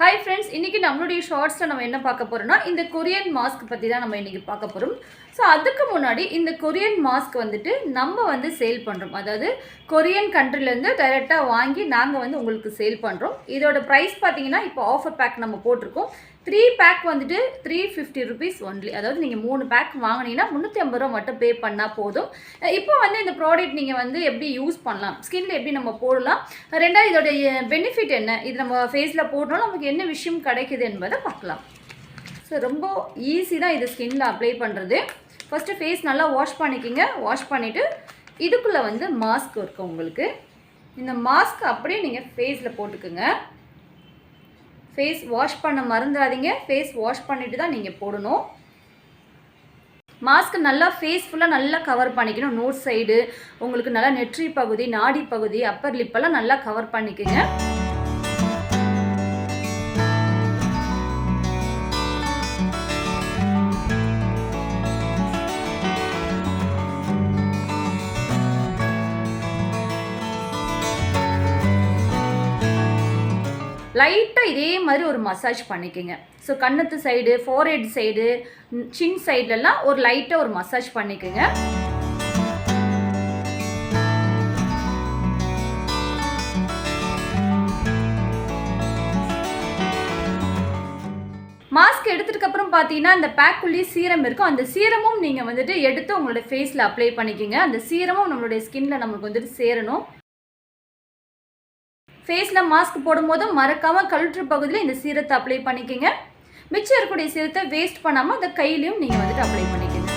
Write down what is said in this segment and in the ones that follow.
Hi friends, இன்றைக்கி நம்மளுடைய ஷார்ட்ஸில் நம்ம என்ன பார்க்க போகிறோம்னா இந்த கொரியன் மாஸ்க் பற்றி தான் நம்ம இன்றைக்கி பார்க்க போகிறோம். ஸோ அதுக்கு முன்னாடி இந்த கொரியன் மாஸ்க் வந்துட்டு நம்ம சேல் பண்ணுறோம். அதாவது கொரியன் கண்ட்ரிலேருந்து டைரெக்டாக வாங்கி நாங்கள் உங்களுக்கு சேல் பண்ணுறோம். இதோட ப்ரைஸ் பார்த்தீங்கன்னா இப்போ ஆஃபர் பேக் நம்ம போட்டிருக்கோம். 3 பேக் வந்துட்டு 350 ருபீஸ் ஒன்லி. அதாவது நீங்கள் 3 பேக் வாங்கினீங்கன்னா 350 ரூபா மட்டும் பே பண்ணால் போதும். இப்போ இந்த ப்ராடக்ட் நீங்கள் எப்படி யூஸ் பண்ணலாம், ஸ்கின்ல எப்படி நம்ம போடலாம், ரெண்டாவது இதோடைய பெனிஃபிட் என்ன, இது நம்ம ஃபேஸில் போடணும் நமக்கு என்ன விஷயம் கிடைக்குது என்பதை பார்க்கலாம். ஸோ ரொம்ப ஈஸி தான் இது ஸ்கின்ல அப்ளை பண்ணுறது. ஃபஸ்ட்டு ஃபேஸ் நல்லா வாஷ் பண்ணிக்கோங்க. வாஷ் பண்ணிவிட்டு இதுக்குள்ளே மாஸ்க் இருக்கும் உங்களுக்கு. இந்த மாஸ்க் அப்படியே நீங்கள் ஃபேஸில் போட்டுக்குங்க. ஃபேஸ் வாஷ் பண்ண மறந்துடாதீங்க. ஃபேஸ் வாஷ் பண்ணிவிட்டு தான் நீங்கள் போடணும். மாஸ்க் நல்லா ஃபேஸ் ஃபுல்லாக நல்லா கவர் பண்ணிக்கணும். நோஸ் சைடு உங்களுக்கு நல்லா நெற்றி பகுதி, நாடி பகுதி, அப்பர் லிப்பெல்லாம் நல்லா கவர் பண்ணிக்கோங்க. லைட்டாக இதே மாதிரி ஒரு மசாஜ் பண்ணிக்கோங்க. ஸோ கண்ணத்து சைடு, ஃபோர்ஹெட் சைடு, சின் சைட்லலாம் ஒரு லைட்டாக ஒரு மசாஜ் பண்ணிக்கோங்க. மாஸ்க் எடுத்ததுக்கப்புறம் பார்த்தீங்கன்னா இந்த பேக்குள்ளேயே சீரம் இருக்கும். அந்த சீரமும் நீங்கள் எடுத்து உங்களோட ஃபேஸில் அப்ளை பண்ணிக்கோங்க. அந்த சீரமும் நம்மளுடைய ஸ்கின்ல நமக்கு சேரணும். ஃபேஸில் மாஸ்க் போடும்போது மறக்காமல் கழுற்று பகுதியில் இந்த சீரத்தை அப்ளை பண்ணிக்கோங்க. மிச்சம் இருக்கக்கூடிய சீரத்தை வேஸ்ட் பண்ணாமல் அந்த கையிலையும் நீங்கள் அப்ளை பண்ணிக்கோங்க.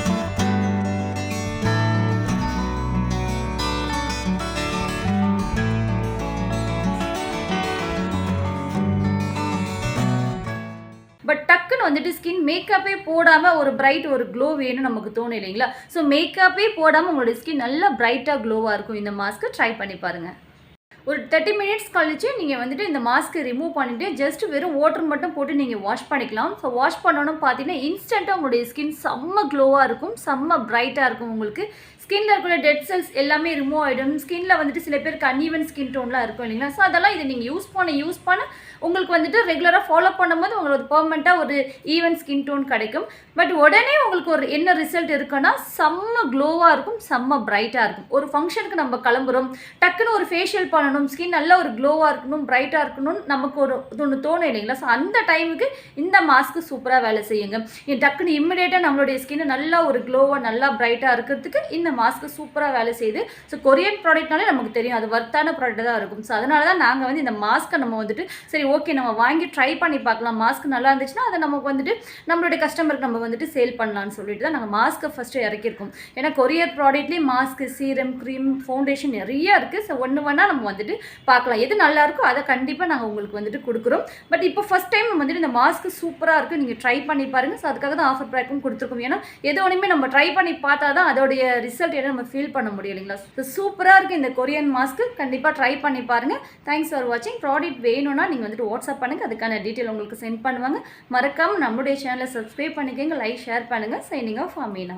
பட் டக்குன்னு ஸ்கின் மேக்கப்பே போடாமல் ஒரு பிரைட் ஒரு க்ளோ வேணும் நமக்கு தோணும் இல்லைங்களா? ஸோ மேக்கப்பே போடாமல் உங்களுடைய ஸ்கின் நல்லா பிரைட்டாக க்ளோவாக இருக்கும். இந்த மாஸ்க்கு ட்ரை பண்ணி பாருங்கள். ஒரு 30 மினிட்ஸ் கழிச்சு நீங்கள் இந்த மாஸ்க்கு ரிமூவ் பண்ணிவிட்டு ஜஸ்ட் வெறும் வாட்டர் மட்டும் போட்டு நீங்கள் வாஷ் பண்ணிக்கலாம். ஸோ வாஷ் பண்ணணும் பார்த்தீங்கன்னா இன்ஸ்டண்ட்டாக உங்களுடைய ஸ்கின் செம்ம க்ளோவாக இருக்கும், செம்ம பிரைட்டாக இருக்கும். உங்களுக்கு ஸ்கின்ல இருக்கிற டெட் செல்ஸ் எல்லாமே ரிமூவ் ஆகிடும். ஸ்கின்ல சில பேருக்கு அன்ஈவன் ஸ்கின் டோன்லாம் இருக்கும் இல்லைங்களா? ஸோ அதெல்லாம் இதை நீங்கள் யூஸ் பண்ண உங்களுக்கு ரெகுலராக ஃபாலோ பண்ணும்போது உங்களுக்கு பர்மனெண்ட்டாக ஒரு ஈவன் ஸ்கின் டோன் கிடைக்கும். பட் உடனே உங்களுக்கு ஒரு என்ன ரிசல்ட் இருக்குன்னா செம்ம க்ளோவாக இருக்கும், செம்ம பிரைட்டாக இருக்கும். ஒரு ஃபங்க்ஷனுக்கு நம்ம கிளம்புறோம், டக்குன்னு ஒரு ஃபேஷியல் பண்ணணும், ஸ்கின் நல்லா ஒரு க்ளோவாக இருக்கணும், பிரைட்டாக இருக்கணும்னு நமக்கு ஒன்று தோணும் இல்லைங்களா? ஸோ அந்த டைமுக்கு இந்த மாஸ்க்கு சூப்பராக வேலை செய்யுங்க. டக்குன்னு இம்மிடியேட்டாக நம்மளுடைய ஸ்கின் நல்லா ஒரு க்ளோவாக நல்லா பிரைட்டாக இருக்கிறதுக்கு இந்த மாஸ்க்கு சூப்பராக வேலை செய்யுது. ஸோ கொரியன் ப்ராடக்ட்னாலே நமக்கு தெரியும் அது வர்த்தான ப்ராடக்ட் தான் இருக்கும். ஸோ அதனால தான் நாங்கள் இந்த மாஸ்க்கை நம்ம சரி ஓகே நம்ம வாங்கி ட்ரை பண்ணி பார்க்கலாம், மாஸ்க் நல்லா இருந்துச்சுன்னா அதை நமக்கு நம்மளுடைய கஸ்டமருக்கு நம்ம சேல் பண்ணலான்னு சொல்லிட்டு தான் நாங்கள் மாஸ்க்கை ஃபஸ்ட்டு இறக்கியிருக்கோம். ஏன்னா கொரியர் ப்ராடக்ட்லேயே மாஸ்க்கு, சீரம், க்ரீம், ஃபவுண்டேஷன் நிறையா இருக்குது. ஸோ ஒன்று நம்ம பார்க்கலாம் எது நல்லா இருக்கோ அதை கண்டிப்பாக நாங்கள் உங்களுக்கு கொடுக்குறோம். பட் இப்போ ஃபஸ்ட் டைம் இந்த மாஸ்க் சூப்பராக இருக்குது, நீங்கள் ட்ரை பண்ணி பாருங்கள். ஸோ அதுக்காக தான் ஆஃபர் பேக்கும் கொடுத்துருக்கோம். ஏன்னா எது ஒன்றுமே நம்ம ட்ரை பண்ணி பார்த்தா தான் அதோடைய ரிசல்ட் என்ன நம்ம ஃபீல் பண்ண முடியும் இல்லைங்களா? ஸோ சூப்பராக இருக்குது இந்த கொரியன் மாஸ்க்கு, கண்டிப்பாக ட்ரை பண்ணி பாருங்கள். தேங்க்ஸ் ஃபார் வாட்சிங். ப்ராடக்ட் வேணும்னா நீங்கள் வாட்ஸ்அப் பண்ணுங்கள், அதுக்கான டீட்டெயில் உங்களுக்கு சென்ட் பண்ணுவாங்க. மறக்காமல் நம்மளுடைய சேனலை சப்ஸ்கிரைப் பண்ணிக்கோங்க, லைக் ஷேர் பண்ணுங்கள். Signing off Amina.